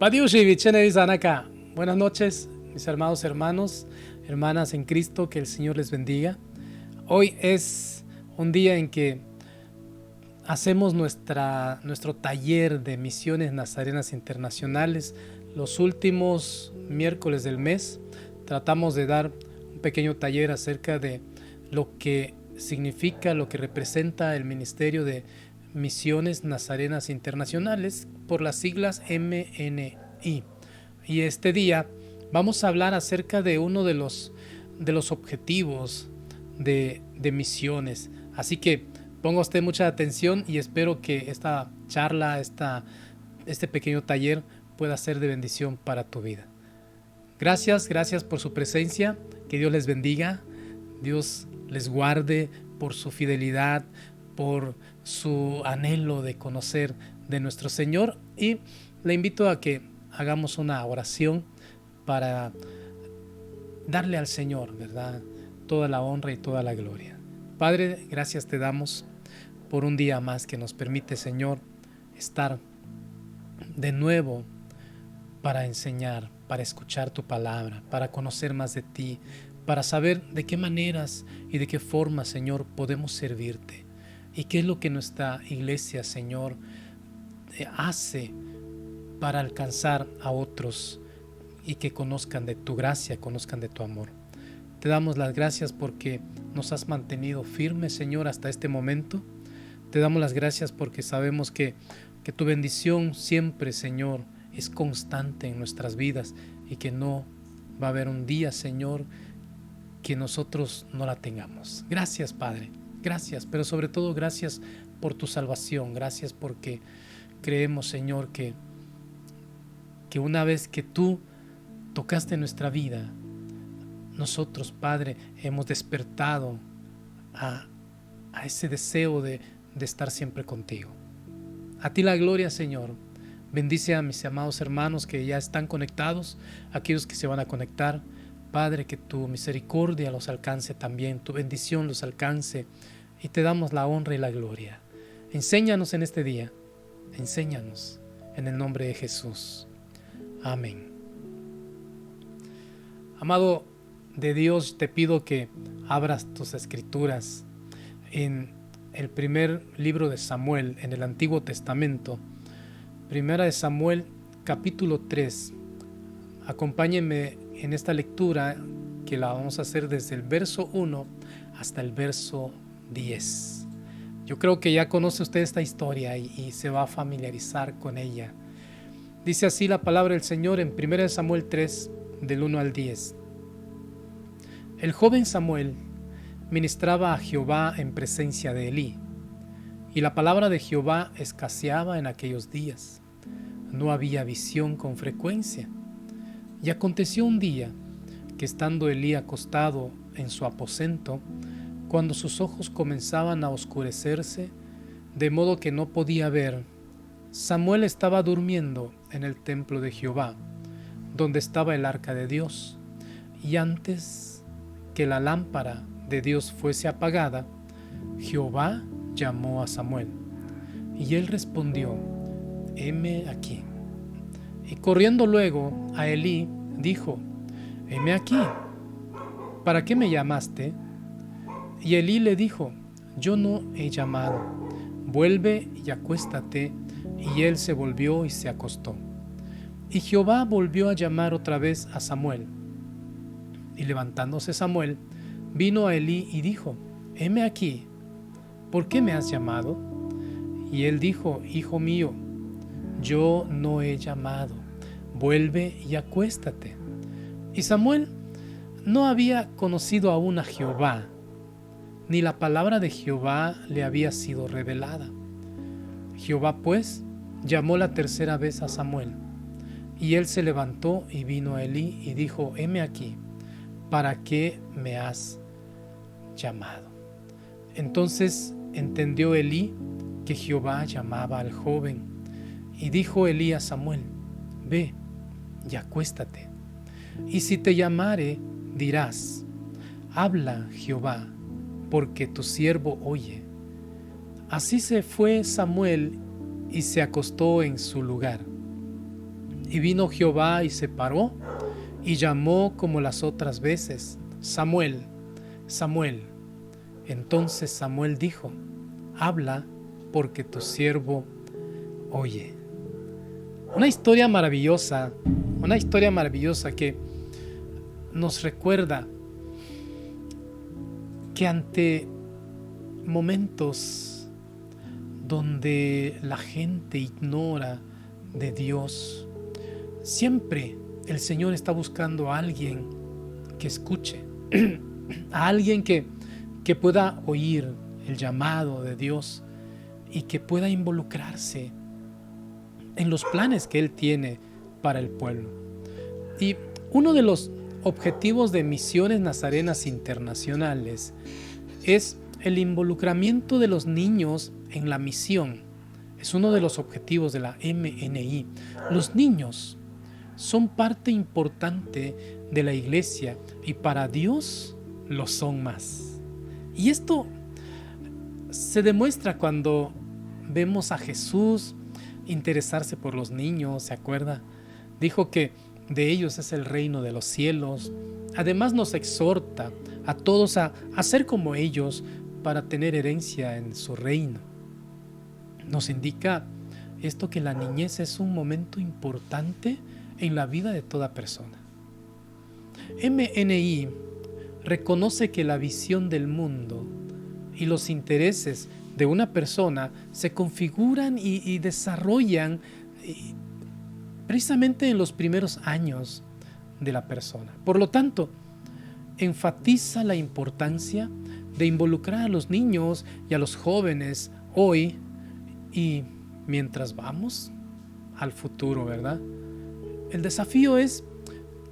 Padiushi, Vichene Zanaka. Buenas noches, mis hermanos, hermanas en Cristo, que el Señor les bendiga. Hoy es un día en que hacemos nuestro taller de misiones nazarenas internacionales. Los últimos miércoles del mes tratamos de dar un pequeño taller acerca de lo que significa, lo que representa el Ministerio de Misiones Nazarenas Internacionales, por las siglas MNI. Y este día vamos a hablar acerca de uno de los objetivos de misiones. Así que ponga usted mucha atención y espero que esta charla, este pequeño taller pueda ser de bendición para tu vida. Gracias por su presencia. Que Dios les bendiga. Dios les guarde por su fidelidad, por su anhelo de conocer de nuestro Señor, y le invito a que hagamos una oración para darle al Señor, ¿verdad?, toda la honra y toda la gloria. Padre, gracias te damos por un día más que nos permite, Señor, estar de nuevo para enseñar, para escuchar tu palabra, para conocer más de ti, para saber de qué maneras y de qué forma, Señor, podemos servirte. ¿Y qué es lo que nuestra iglesia, Señor, hace para alcanzar a otros y que conozcan de tu gracia, conozcan de tu amor? Te damos las gracias porque nos has mantenido firmes, Señor, hasta este momento. Te damos las gracias porque sabemos que tu bendición siempre, Señor, es constante en nuestras vidas y que no va a haber un día, Señor, que nosotros no la tengamos. Gracias, Padre. Gracias, pero sobre todo gracias por tu salvación. Gracias porque creemos, Señor, que una vez que tú tocaste nuestra vida, nosotros, Padre, hemos despertado a ese deseo de estar siempre contigo. A ti la gloria, Señor. Bendice a mis amados hermanos que ya están conectados, aquellos que se van a conectar. Padre, que tu misericordia los alcance también, tu bendición los alcance, y te damos la honra y la gloria. Enséñanos en este día, enséñanos en el nombre de Jesús. Amén. Amado de Dios, te pido que abras tus escrituras en el primer libro de Samuel, en el Antiguo Testamento, Primera de Samuel, capítulo 3. Acompáñenme en esta lectura que la vamos a hacer desde el verso 1 hasta el verso 10. Yo creo que ya conoce usted esta historia y se va a familiarizar con ella. Dice así la palabra del Señor en 1 Samuel 3, del 1 al 10. El joven Samuel ministraba a Jehová en presencia de Elí, y la palabra de Jehová escaseaba en aquellos días. No había visión con frecuencia. Y aconteció un día que, estando Elí acostado en su aposento, cuando sus ojos comenzaban a oscurecerse, de modo que no podía ver, Samuel estaba durmiendo en el templo de Jehová, donde estaba el arca de Dios. Y antes que la lámpara de Dios fuese apagada, Jehová llamó a Samuel. Y él respondió: heme aquí. Y corriendo luego a Elí, dijo: heme aquí, ¿para qué me llamaste? Y Elí le dijo: yo no he llamado, vuelve y acuéstate. Y él se volvió y se acostó. Y Jehová volvió a llamar otra vez a Samuel. Y levantándose Samuel, vino a Elí y dijo: heme aquí, ¿por qué me has llamado? Y él dijo: hijo mío, yo no he llamado, vuelve y acuéstate. Y Samuel no había conocido aún a Jehová, ni la palabra de Jehová le había sido revelada. Jehová pues llamó la tercera vez a Samuel, y él se levantó y vino a Elí y dijo: heme aquí, ¿para qué me has llamado? Entonces entendió Elí que Jehová llamaba al joven, y dijo Elí a Samuel: ve y acuéstate, y si te llamare, dirás: habla Jehová, porque tu siervo oye. Así se fue Samuel y se acostó en su lugar. Y vino Jehová y se paró y llamó como las otras veces: Samuel, Samuel. Entonces Samuel dijo: habla, porque tu siervo oye. Una historia maravillosa que nos recuerda que ante momentos donde la gente ignora de Dios, siempre el Señor está buscando a alguien que escuche, a alguien que pueda oír el llamado de Dios y que pueda involucrarse en los planes que Él tiene para el pueblo. Y uno de los objetivos de Misiones Nazarenas Internacionales es el involucramiento de los niños en la misión. Es uno de los objetivos de la MNI. Los niños son parte importante de la iglesia y para Dios lo son más. Y esto se demuestra cuando vemos a Jesús interesarse por los niños, ¿se acuerda? Dijo que de ellos es el reino de los cielos. Además nos exhorta a todos a ser como ellos para tener herencia en su reino. Nos indica esto, que la niñez es un momento importante en la vida de toda persona. MNI reconoce que la visión del mundo y los intereses de una persona se configuran y desarrollan precisamente en los primeros años de la persona. Por lo tanto, enfatiza la importancia de involucrar a los niños y a los jóvenes hoy y mientras vamos al futuro, ¿verdad? El desafío es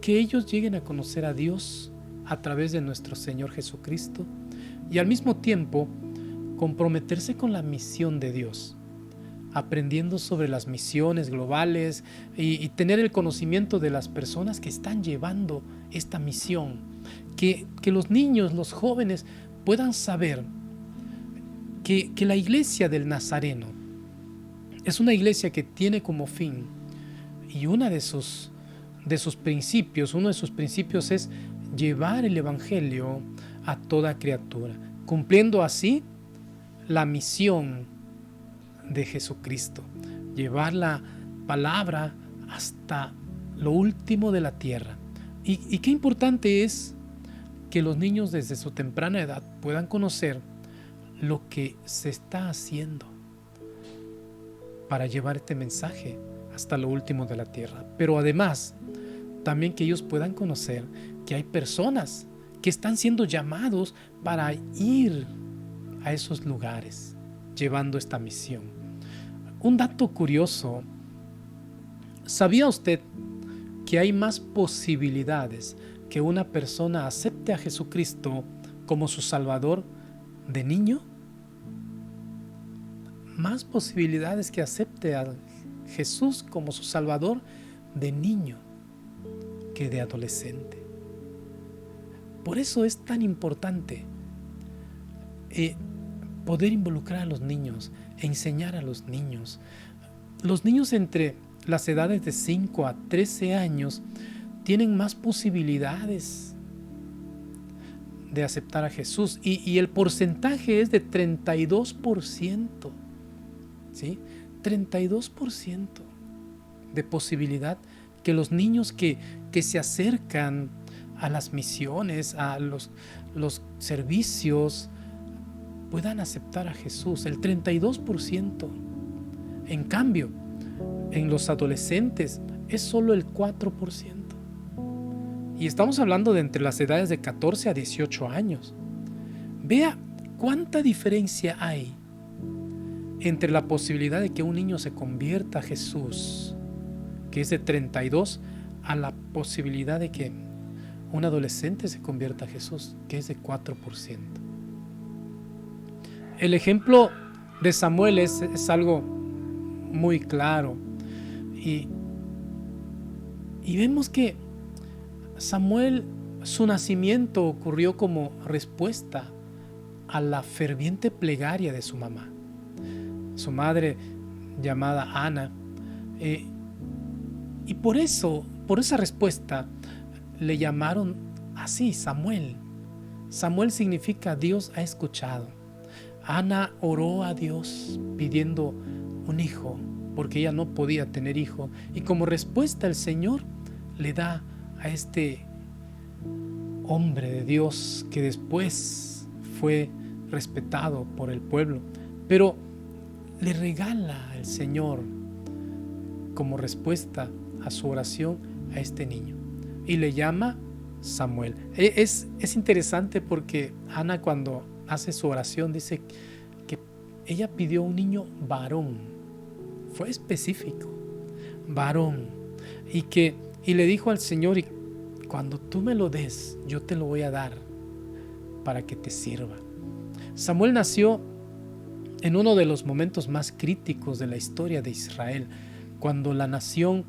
que ellos lleguen a conocer a Dios a través de nuestro Señor Jesucristo y al mismo tiempo comprometerse con la misión de Dios, aprendiendo sobre las misiones globales y tener el conocimiento de las personas que están llevando esta misión. Que los niños, los jóvenes puedan saber que la iglesia del Nazareno es una iglesia que tiene como fin, y uno de sus principios es llevar el evangelio a toda criatura, cumpliendo así la misión de Jesucristo, llevar la palabra hasta lo último de la tierra. Y qué importante es que los niños desde su temprana edad puedan conocer lo que se está haciendo para llevar este mensaje hasta lo último de la tierra. Pero además, también que ellos puedan conocer que hay personas que están siendo llamados para ir a esos lugares, llevando esta misión. Un dato curioso: ¿sabía usted que hay más posibilidades que una persona acepte a Jesucristo como su Salvador de niño? Más posibilidades que acepte a Jesús como su Salvador de niño que de adolescente. Por eso es tan importante poder involucrar a los niños, enseñar a los niños. Los niños entre las edades de 5 a 13 años tienen más posibilidades de aceptar a Jesús y el porcentaje es de 32%, ¿sí? 32% de posibilidad que los niños que se acercan a las misiones, a los servicios, puedan aceptar a Jesús, el 32%. En cambio, en los adolescentes es solo el 4%. Y estamos hablando de entre las edades de 14 a 18 años. Vea cuánta diferencia hay entre la posibilidad de que un niño se convierta a Jesús, que es de 32, a la posibilidad de que un adolescente se convierta a Jesús, que es de 4%. El ejemplo de Samuel es algo muy claro. Y vemos que Samuel, su nacimiento ocurrió como respuesta a la ferviente plegaria de su mamá. Su madre, llamada Ana, Y por eso, por esa respuesta, le llamaron así, Samuel. Samuel significa Dios ha escuchado. Ana oró a Dios pidiendo un hijo, porque ella no podía tener hijo. Y como respuesta el Señor le da a este hombre de Dios que después fue respetado por el pueblo. Pero le regala el Señor como respuesta a su oración a este niño. Y le llama Samuel. Es interesante porque Ana, cuando hace su oración, dice que ella pidió un niño varón. Fue específico, varón. Y le dijo al Señor, y cuando tú me lo des, yo te lo voy a dar para que te sirva. Samuel nació en uno de los momentos más críticos de la historia de Israel, cuando la nación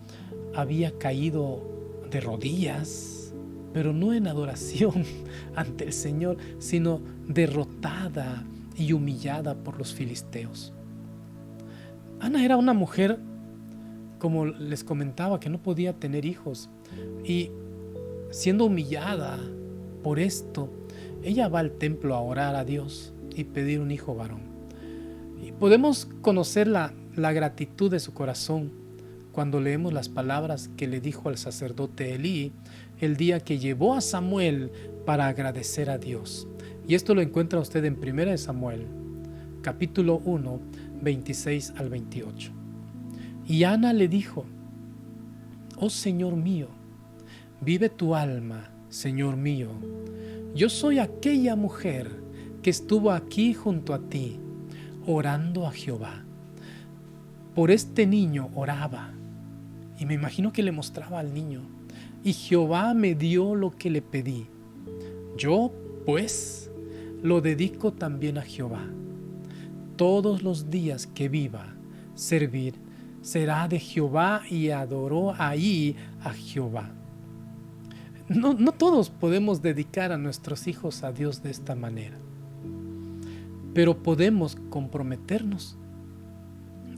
había caído de rodillas, pero no en adoración ante el Señor, sino derrotada y humillada por los filisteos. Ana era una mujer, como les comentaba, que no podía tener hijos, y siendo humillada por esto, ella va al templo a orar a Dios y pedir un hijo varón. Y podemos conocer la gratitud de su corazón cuando leemos las palabras que le dijo al sacerdote Elí el día que llevó a Samuel para agradecer a Dios. Y esto lo encuentra usted en 1 Samuel, capítulo 1, 26 al 28. Y Ana le dijo: oh Señor mío, vive tu alma, Señor mío. Yo soy aquella mujer que estuvo aquí junto a ti, orando a Jehová. Por este niño oraba, y me imagino que le mostraba al niño, y Jehová me dio lo que le pedí. Yo, pues, lo dedico también a Jehová. Todos los días que viva, servir será de Jehová, y adoró ahí a Jehová. No todos podemos dedicar a nuestros hijos a Dios de esta manera, pero podemos comprometernos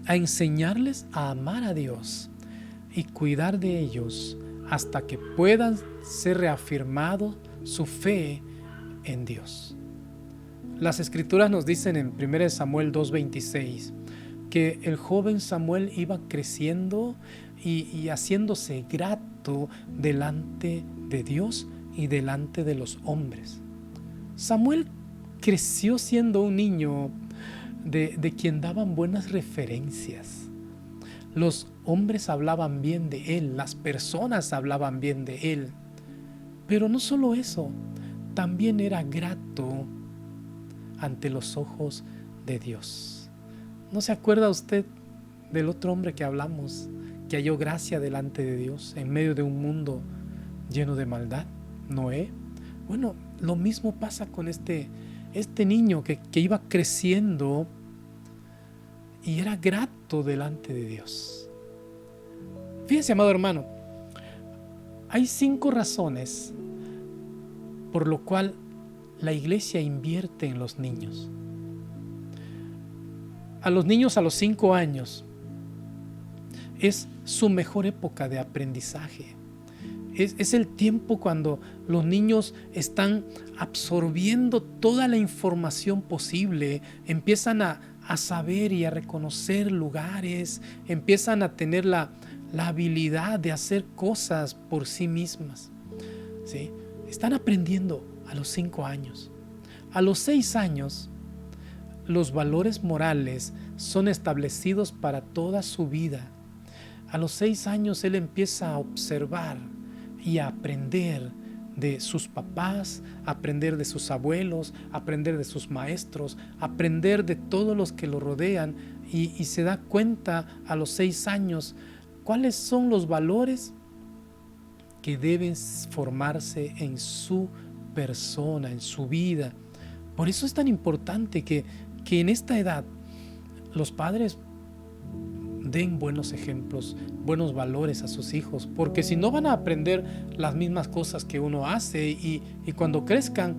a enseñarles a amar a Dios y cuidar de ellos hasta que puedan ser reafirmado su fe en Dios. Las Escrituras nos dicen en 1 Samuel 2:26 que el joven Samuel iba creciendo y haciéndose grato delante de Dios y delante de los hombres. Samuel creció siendo un niño de quien daban buenas referencias. Los hombres hablaban bien de él, las personas hablaban bien de él. Pero no solo eso, también era grato ante los ojos de Dios. ¿No se acuerda usted del otro hombre que hablamos, que halló gracia delante de Dios en medio de un mundo lleno de maldad? Noé. Bueno, lo mismo pasa con este niño que iba creciendo y era grato delante de Dios. Fíjense, amado hermano, hay 5 razones por lo cual la iglesia invierte en los niños. A los niños a los 5 años es su mejor época de aprendizaje. Es el tiempo cuando los niños están absorbiendo toda la información posible, empiezan a saber y a reconocer lugares, empiezan a tener la habilidad de hacer cosas por sí mismas, ¿sí? Están aprendiendo a los 5 años. A los 6 años, los valores morales son establecidos para toda su vida. A los 6 años él empieza a observar y a aprender de sus papás, aprender de sus abuelos, aprender de sus maestros, aprender de todos los que lo rodean, y se da cuenta a los 6 años cuáles son los valores que deben formarse en su persona, en su vida. Por eso es tan importante que en esta edad los padres den buenos ejemplos, buenos valores a sus hijos, porque si no van a aprender las mismas cosas que uno hace, y cuando crezcan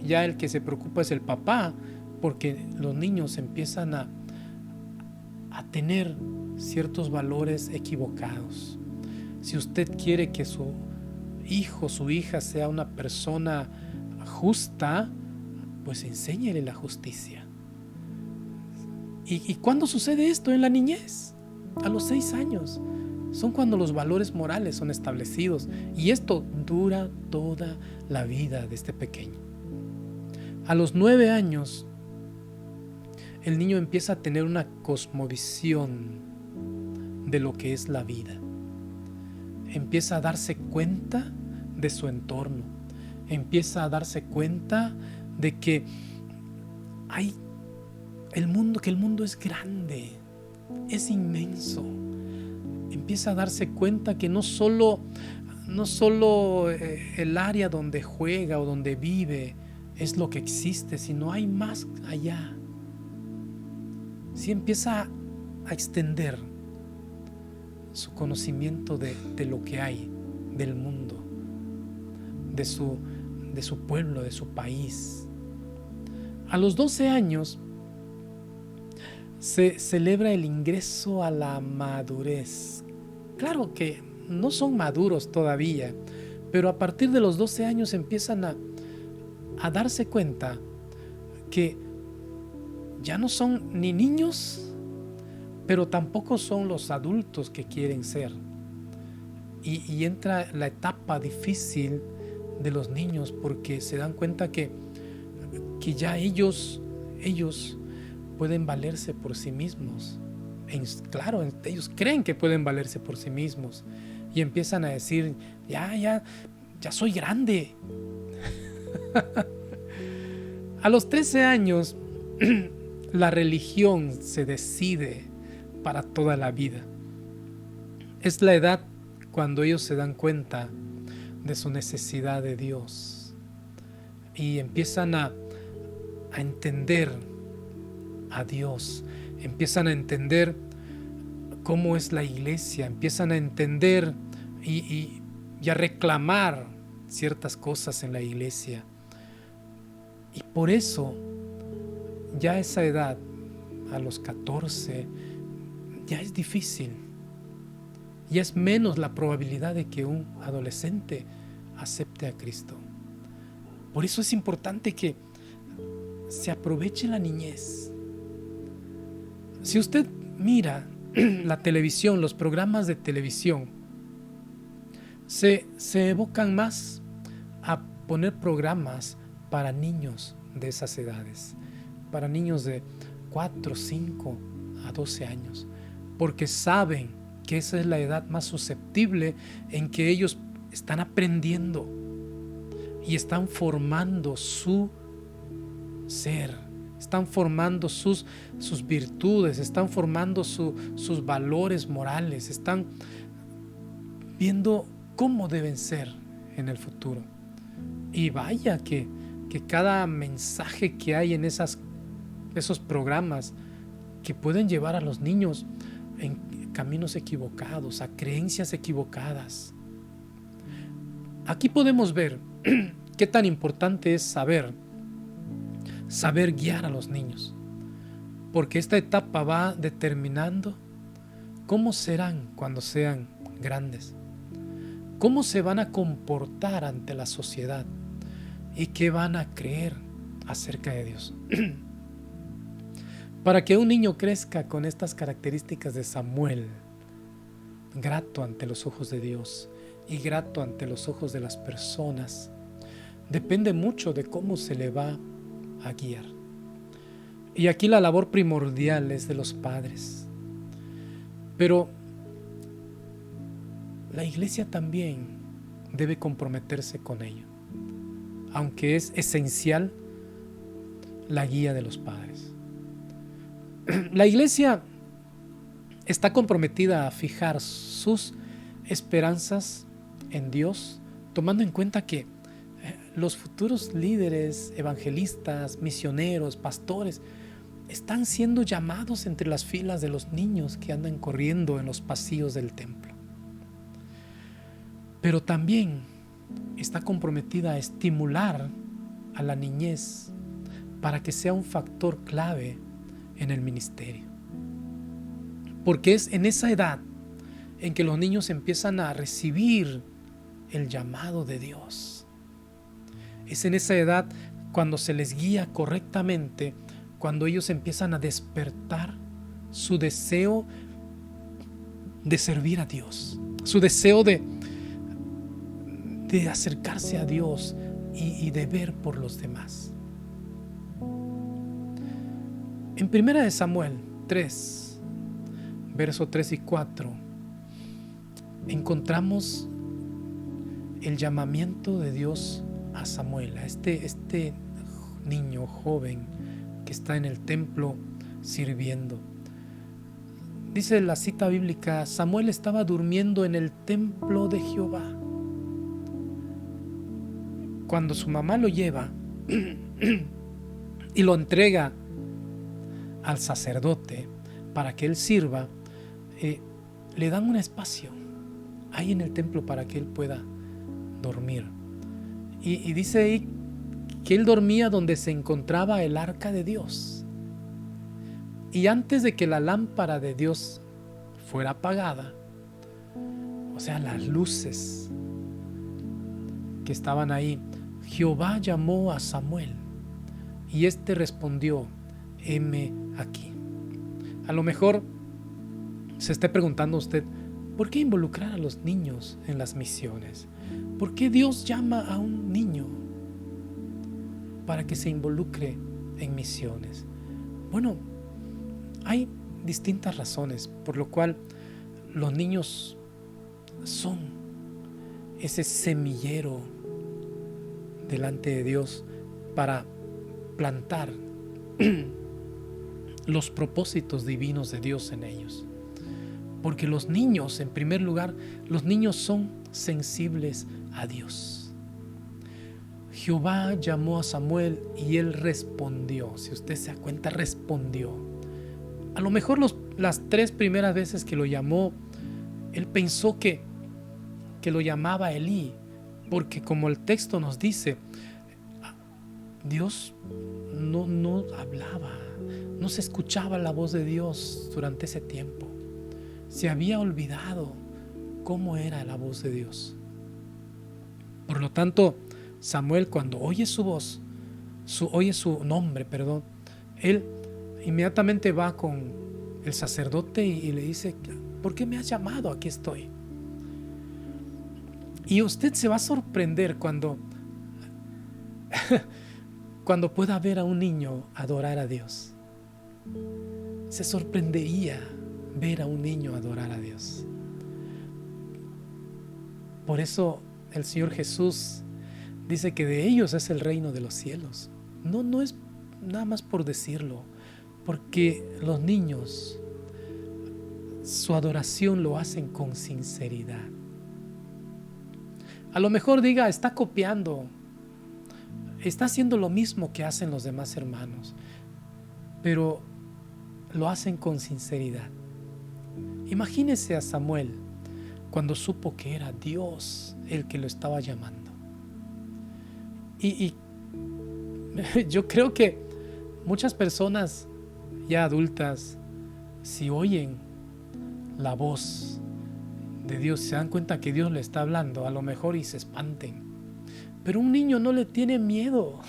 ya el que se preocupa es el papá, porque los niños empiezan a tener ciertos valores equivocados. Si usted quiere que su hijo, su hija sea una persona justa, pues enséñele la justicia. ¿Y cuándo sucede esto? En la niñez, a los 6 años. Son cuando los valores morales son establecidos, y esto dura toda la vida de este pequeño. A los 9 años, el niño empieza a tener una cosmovisión de lo que es la vida. Empieza a darse cuenta de su entorno. Empieza a darse cuenta de que el mundo es grande, es inmenso. Empieza a darse cuenta que no solo el área donde juega o donde vive es lo que existe, sino hay más allá. Sí, empieza a extender su conocimiento de lo que hay, del mundo, de su pueblo, de su país. A los 12 años se celebra el ingreso a la madurez. Claro que no son maduros todavía, pero a partir de los 12 años empiezan a darse cuenta que ya no son ni niños, pero tampoco son los adultos que quieren ser. Y entra la etapa difícil de los niños, porque se dan cuenta que ya ellos pueden valerse por sí mismos. Claro, ellos creen que pueden valerse por sí mismos y empiezan a decir, ya soy grande. A los 13 años, la religión se decide para toda la vida. Es la edad cuando ellos se dan cuenta de su necesidad de Dios y empiezan a entender a Dios, empiezan a entender cómo es la iglesia, empiezan a entender y a reclamar ciertas cosas en la iglesia. Y por eso, ya a esa edad, a los 14, ya es difícil. Ya es menos la probabilidad de que un adolescente acepte a Cristo. Por eso es importante que se aproveche la niñez. Si usted mira la televisión, los programas de televisión, se evocan más a poner programas para niños de esas edades, para niños de 4, 5 a 12 años, porque saben que esa es la edad más susceptible en que ellos están aprendiendo y están formando su ser, están formando sus virtudes, están formando sus valores morales, están viendo cómo deben ser en el futuro. Y vaya que cada mensaje que hay en esos programas que pueden llevar a los niños en caminos equivocados, a creencias equivocadas. Aquí podemos ver qué tan importante es saber guiar a los niños, porque esta etapa va determinando cómo serán cuando sean grandes, cómo se van a comportar ante la sociedad y qué van a creer acerca de Dios. Para que un niño crezca con estas características de Samuel, grato ante los ojos de Dios y grato ante los ojos de las personas, depende mucho de cómo se le va a guiar. Y aquí la labor primordial es de los padres. Pero la iglesia también debe comprometerse con ello, aunque es esencial la guía de los padres. La iglesia está comprometida a fijar sus esperanzas en Dios, tomando en cuenta que los futuros líderes, evangelistas, misioneros, pastores, están siendo llamados entre las filas de los niños que andan corriendo en los pasillos del templo. Pero también está comprometida a estimular a la niñez para que sea un factor clave en el ministerio. Porque es en esa edad en que los niños empiezan a recibir el llamado de Dios. Es en esa edad cuando se les guía correctamente, cuando ellos empiezan a despertar su deseo de servir a Dios, su deseo de acercarse a Dios y de ver por los demás. En 1 Samuel 3, versos 3 y 4, encontramos el llamamiento de Dios a Samuel, a este niño joven que está en el templo sirviendo. Dice la cita bíblica: Samuel estaba durmiendo en el templo de Jehová. Cuando su mamá lo lleva y lo entrega al sacerdote para que él sirva, le dan un espacio ahí en el templo para que él pueda dormir. Y dice ahí que él dormía donde se encontraba el arca de Dios. Y antes de que la lámpara de Dios fuera apagada, o sea, las luces que estaban ahí, Jehová llamó a Samuel y éste respondió: heme aquí. A lo mejor se esté preguntando usted: ¿por qué involucrar a los niños en las misiones? ¿Por qué Dios llama a un niño para que se involucre en misiones? Bueno, hay distintas razones por lo cual los niños son ese semillero delante de Dios para plantar los propósitos divinos de Dios en ellos. Porque los niños, en primer lugar, los niños son sensibles a Dios. Jehová llamó a Samuel y él respondió. Si usted se da cuenta, respondió. A lo mejor las 3 primeras veces que lo llamó, él pensó que lo llamaba Elí, porque como el texto nos dice, Dios no hablaba, no se escuchaba la voz de Dios durante ese tiempo. Se había olvidado cómo era la voz de Dios. Por lo tanto, Samuel, cuando oye su voz, oye su nombre, él inmediatamente va con el sacerdote y le dice: ¿por qué me has llamado? Aquí estoy. Y usted se va a sorprender cuando pueda ver a un niño adorar a Dios. Se sorprendería ver a un niño adorar a Dios. Por eso el Señor Jesús dice que de ellos es el reino de los cielos. No es nada más por decirlo, porque los niños, su adoración lo hacen con sinceridad. A lo mejor diga: está copiando, está haciendo lo mismo que hacen los demás hermanos, pero lo hacen con sinceridad. Imagínese a Samuel cuando supo que era Dios el que lo estaba llamando. Y yo creo que muchas personas ya adultas, si oyen la voz de Dios, se dan cuenta que Dios le está hablando, a lo mejor y se espanten. Pero un niño no le tiene miedo.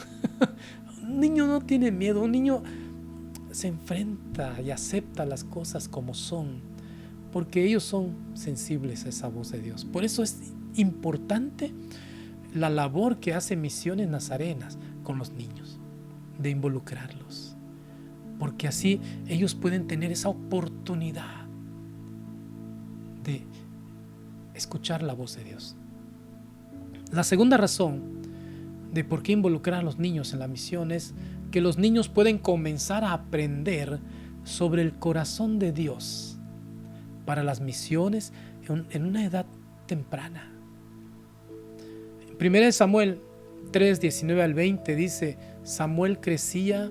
Un niño no tiene miedo. Un niño se enfrenta y acepta las cosas como son, porque ellos son sensibles a esa voz de Dios. Por eso es importante la labor que hace Misiones Nazarenas con los niños, de involucrarlos, porque así ellos pueden tener esa oportunidad de escuchar la voz de Dios. La segunda razón de por qué involucrar a los niños en la misión es que los niños pueden comenzar a aprender sobre el corazón de Dios para las misiones en una edad temprana. En 1 Samuel 3, 19 al 20 dice: Samuel crecía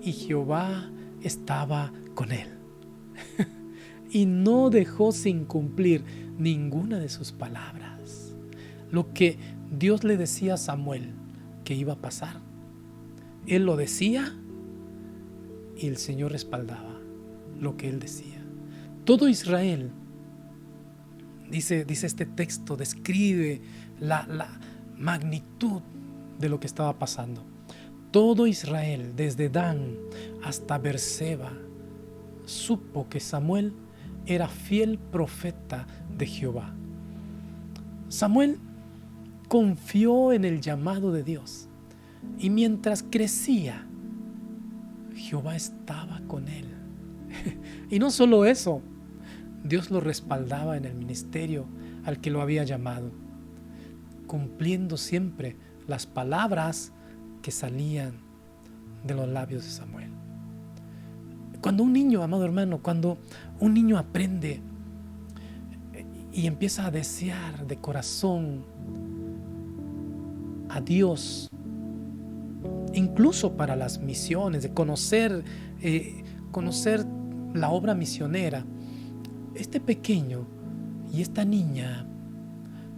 y Jehová estaba con él y no dejó sin cumplir ninguna de sus palabras. Lo que Dios le decía a Samuel que iba a pasar, él lo decía y el Señor respaldaba lo que él decía. Todo Israel Dice este texto, describe la magnitud de lo que estaba pasando. Todo Israel, desde Dan hasta Beerseba, supo que Samuel era fiel profeta de Jehová. Samuel confió en el llamado de Dios, y mientras crecía, Jehová estaba con él. Y no solo eso, Dios lo respaldaba en el ministerio al que lo había llamado, cumpliendo siempre las palabras que salían de los labios de Samuel. Cuando un niño, amado hermano, cuando un niño aprende y empieza a desear de corazón a Dios, incluso para las misiones, de conocer la obra misionera, este pequeño y esta niña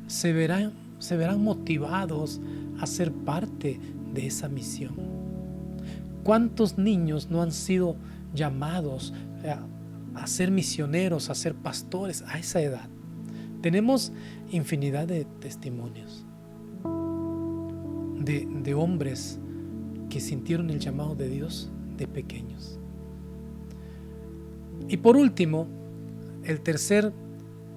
se verán motivados a ser parte de esa misión. ¿Cuántos niños no han sido llamados a ser misioneros, a ser pastores a esa edad? Tenemos infinidad de testimonios de hombres que sintieron el llamado de Dios de pequeños. Y por último, el tercer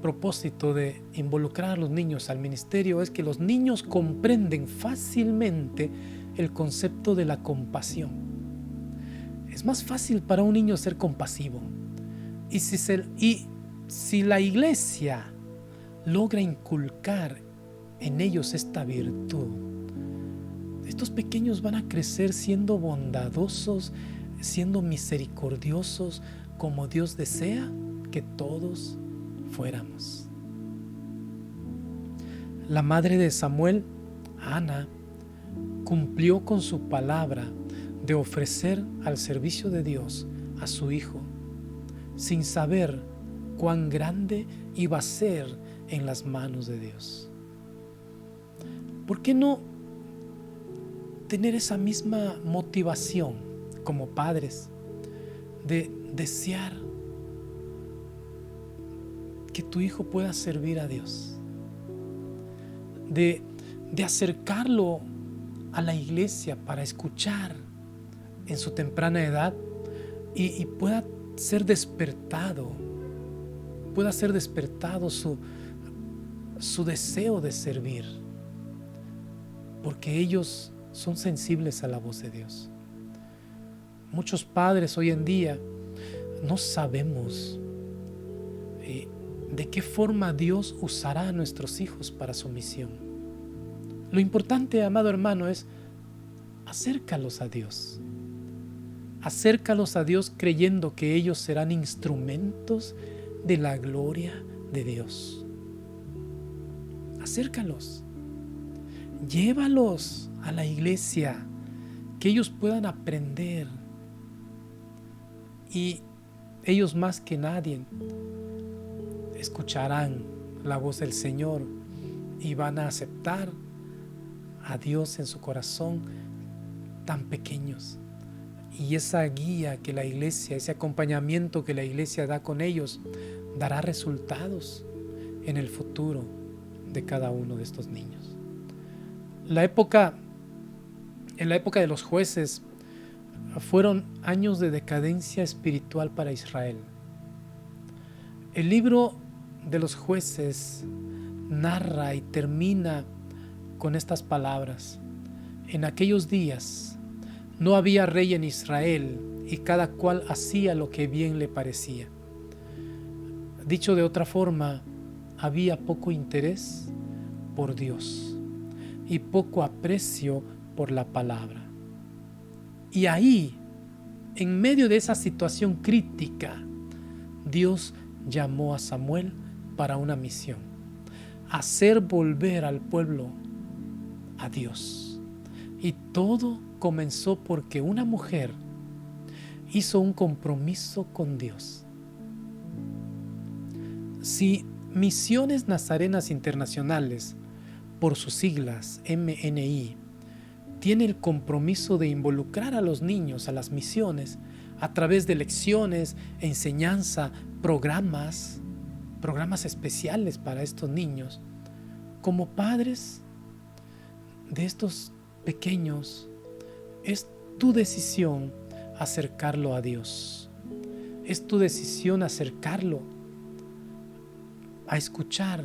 propósito de involucrar a los niños al ministerio es que los niños comprenden fácilmente el concepto de la compasión. Es más fácil para un niño ser compasivo. Y si la iglesia logra inculcar en ellos esta virtud, estos pequeños van a crecer siendo bondadosos, siendo misericordiosos, como Dios desea que todos fuéramos. La madre de Samuel, Ana, cumplió con su palabra de ofrecer al servicio de Dios a su hijo, sin saber cuán grande iba a ser en las manos de Dios. ¿Por qué no tener esa misma motivación como padres de desear que tu hijo pueda servir a Dios, de acercarlo a la iglesia para escuchar en su temprana edad y pueda ser despertado su deseo de servir, porque ellos son sensibles a la voz de Dios? Muchos padres hoy en día no sabemos de qué forma Dios usará a nuestros hijos para su misión. Lo importante, amado hermano, es acércalos a Dios. Acércalos a Dios creyendo que ellos serán instrumentos de la gloria de Dios. Acércalos. Llévalos a la iglesia, que ellos puedan aprender. Y ellos más que nadie escucharán la voz del Señor y van a aceptar a Dios en su corazón, tan pequeños. Y esa guía que la iglesia, ese acompañamiento que la iglesia da con ellos, dará resultados en el futuro de cada uno de estos niños. En la época de los jueces fueron años de decadencia espiritual para Israel. El libro de los jueces narra y termina con estas palabras: en aquellos días no había rey en Israel, y cada cual hacía lo que bien le parecía. Dicho de otra forma, había poco interés por Dios y poco aprecio por la palabra. Y ahí, en medio de esa situación crítica, Dios llamó a Samuel para una misión: hacer volver al pueblo a Dios. Y todo comenzó porque una mujer hizo un compromiso con Dios. Si Misiones Nazarenas Internacionales, por sus siglas MNI, tiene el compromiso de involucrar a los niños a las misiones a través de lecciones, enseñanza, programas, programas especiales para estos niños. Como padres de estos pequeños, es tu decisión acercarlo a Dios. Es tu decisión acercarlo a escuchar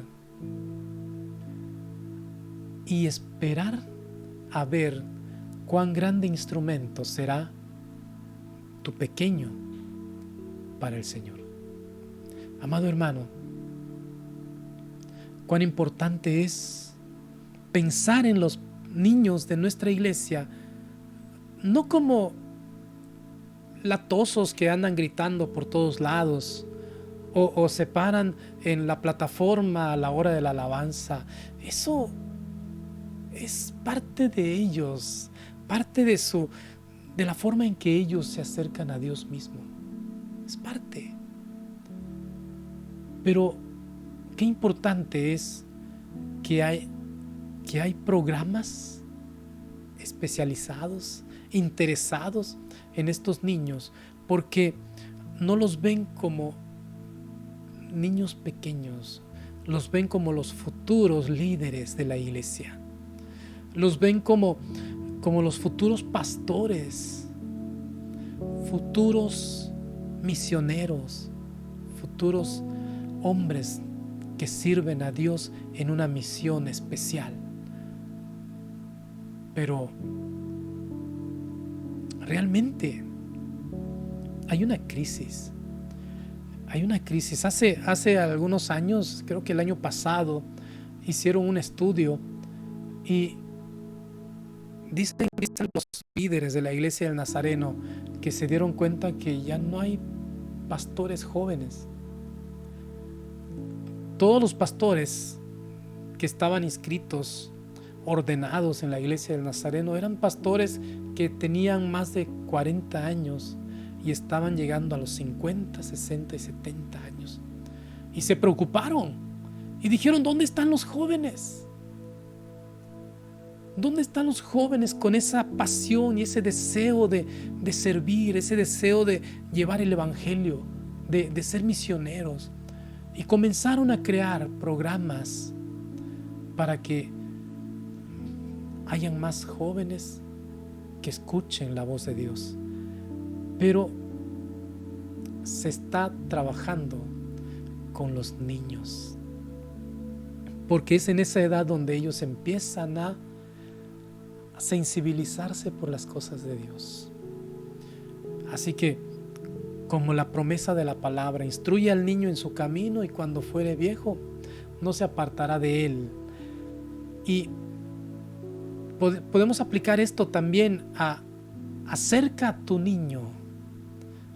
y esperar a ver cuán grande instrumento será tu pequeño para el Señor. Amado hermano, cuán importante es pensar en los niños de nuestra iglesia, no como latosos que andan gritando por todos lados o se paran en la plataforma a la hora de la alabanza. Eso es parte de ellos, parte de la forma en que ellos se acercan a Dios mismo. Es parte. Pero qué importante es que hay programas especializados, interesados en estos niños, porque no los ven como niños pequeños, los ven como los futuros líderes de la iglesia, los ven como los futuros pastores, futuros misioneros, futuros hombres que sirven a Dios en una misión especial. Pero realmente hay una crisis. Hace algunos años, creo que el año pasado, hicieron un estudio y dicen los líderes de la iglesia del Nazareno que se dieron cuenta que ya no hay pastores jóvenes. Todos los pastores que estaban inscritos, ordenados en la iglesia del Nazareno, eran pastores que tenían más de 40 años y estaban llegando a los 50, 60 y 70 años. Y se preocuparon y dijeron: ¿dónde están los jóvenes? ¿Dónde están los jóvenes con esa pasión y ese deseo de servir, ese deseo de llevar el evangelio, de ser misioneros? Y comenzaron a crear programas para que hayan más jóvenes que escuchen la voz de Dios. Pero se está trabajando con los niños, porque es en esa edad donde ellos empiezan a sensibilizarse por las cosas de Dios. Así que, como la promesa de la palabra, instruye al niño en su camino y cuando fuere viejo no se apartará de él. Y podemos aplicar esto también acerca a tu niño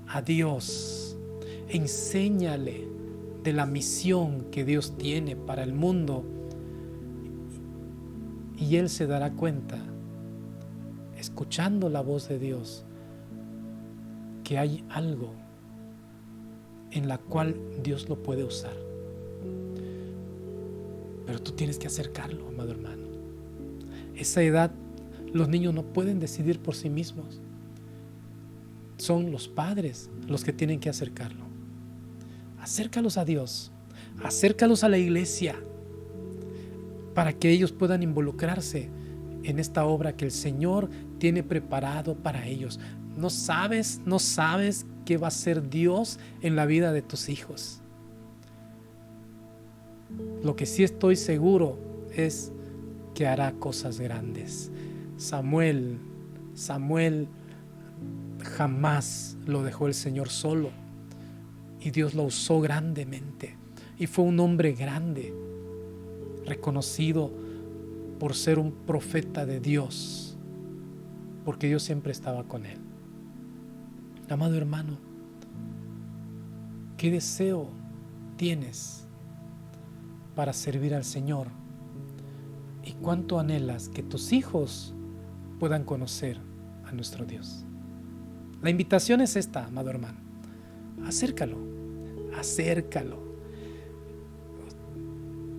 a Dios, enséñale de la misión que Dios tiene para el mundo y él se dará cuenta, escuchando la voz de Dios, que hay algo en la cual Dios lo puede usar. Pero tú tienes que acercarlo, amado hermano. Esa edad, los niños no pueden decidir por sí mismos. Son los padres los que tienen que acercarlo. Acércalos a Dios, acércalos a la iglesia, para que ellos puedan involucrarse en esta obra que el Señor tiene preparado para ellos. No sabes qué va a hacer Dios en la vida de tus hijos. Lo que sí estoy seguro es que hará cosas grandes. Samuel jamás lo dejó el Señor solo y Dios lo usó grandemente y fue un hombre grande, reconocido por ser un profeta de Dios, porque Dios siempre estaba con él. Amado hermano, ¿qué deseo tienes para servir al Señor? ¿Y cuánto anhelas que tus hijos puedan conocer a nuestro Dios? La invitación es esta, amado hermano. Acércalo.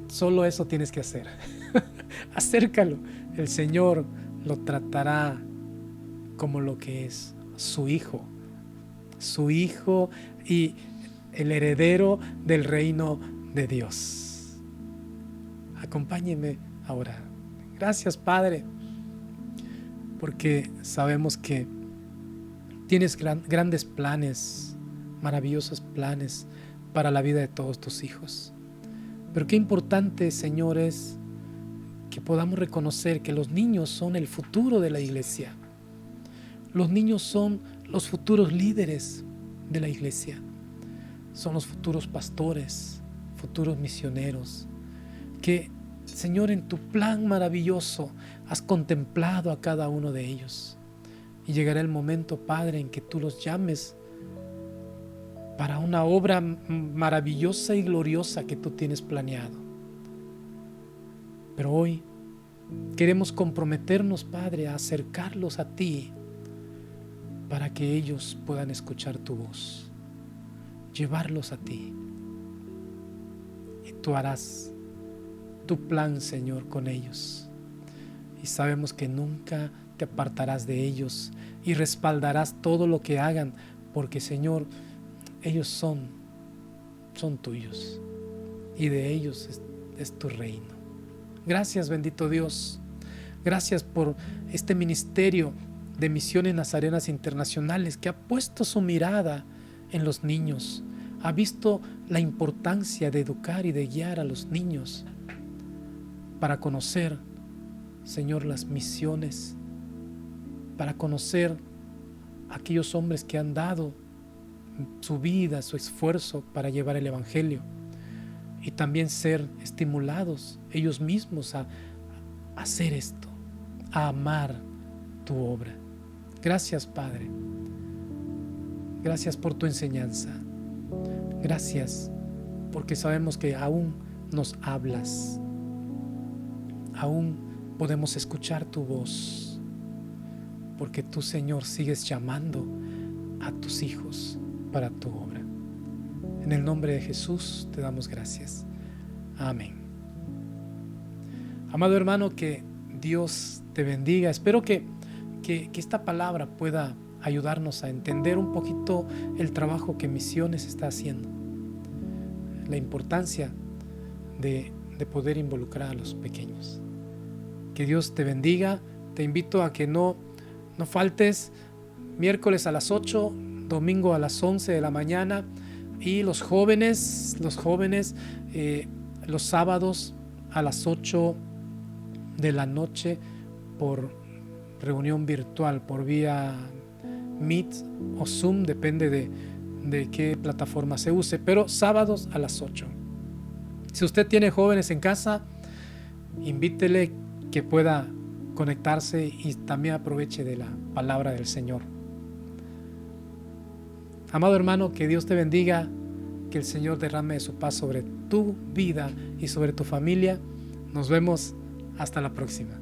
Solo eso tienes que hacer. Acércalo. El Señor lo tratará como lo que es su hijo y el heredero del reino de Dios. Acompáñeme a orar. Gracias, Padre, porque sabemos que tienes grandes planes, maravillosos planes para la vida de todos tus hijos. Pero qué importante, Señor, es que podamos reconocer que los niños son el futuro de la iglesia. Los niños son los futuros líderes de la iglesia. Son los futuros pastores, futuros misioneros. Que, Señor, en tu plan maravilloso has contemplado a cada uno de ellos. Y llegará el momento, Padre, en que tú los llames para una obra maravillosa y gloriosa que tú tienes planeado. Pero hoy queremos comprometernos, Padre, a acercarlos a ti para que ellos puedan escuchar tu voz, llevarlos a ti. Y tú harás tu plan, Señor, con ellos. Y sabemos que nunca te apartarás de ellos y respaldarás todo lo que hagan, porque, Señor, ellos son tuyos y de ellos es tu reino. Gracias, bendito Dios. Gracias por este ministerio de Misiones Nazarenas Internacionales que ha puesto su mirada en los niños, ha visto la importancia de educar y de guiar a los niños para conocer, Señor, las misiones, para conocer a aquellos hombres que han dado su vida, su esfuerzo para llevar el Evangelio, y también ser estimulados ellos mismos a hacer esto, a amar tu obra. Gracias, Padre. Gracias por tu enseñanza. Gracias porque sabemos que aún nos hablas. Aún podemos escuchar tu voz, porque tú, Señor, sigues llamando a tus hijos para tu obra. En el nombre de Jesús te damos gracias. Amén. Amado hermano, que Dios te bendiga. Espero que esta palabra pueda ayudarnos a entender un poquito el trabajo que Misiones está haciendo, la importancia de poder involucrar a los pequeños. Que Dios te bendiga. Te invito a que no faltes miércoles a las 8, domingo a las 11 de la mañana, y los jóvenes los sábados a las 8 de la noche por reunión virtual, por vía Meet o Zoom, depende de qué plataforma se use, pero sábados a las 8. Si usted tiene jóvenes en casa, invítele que pueda conectarse y también aproveche de la palabra del Señor. Amado hermano, que Dios te bendiga, que el Señor derrame su paz sobre tu vida y sobre tu familia. Nos vemos hasta la próxima.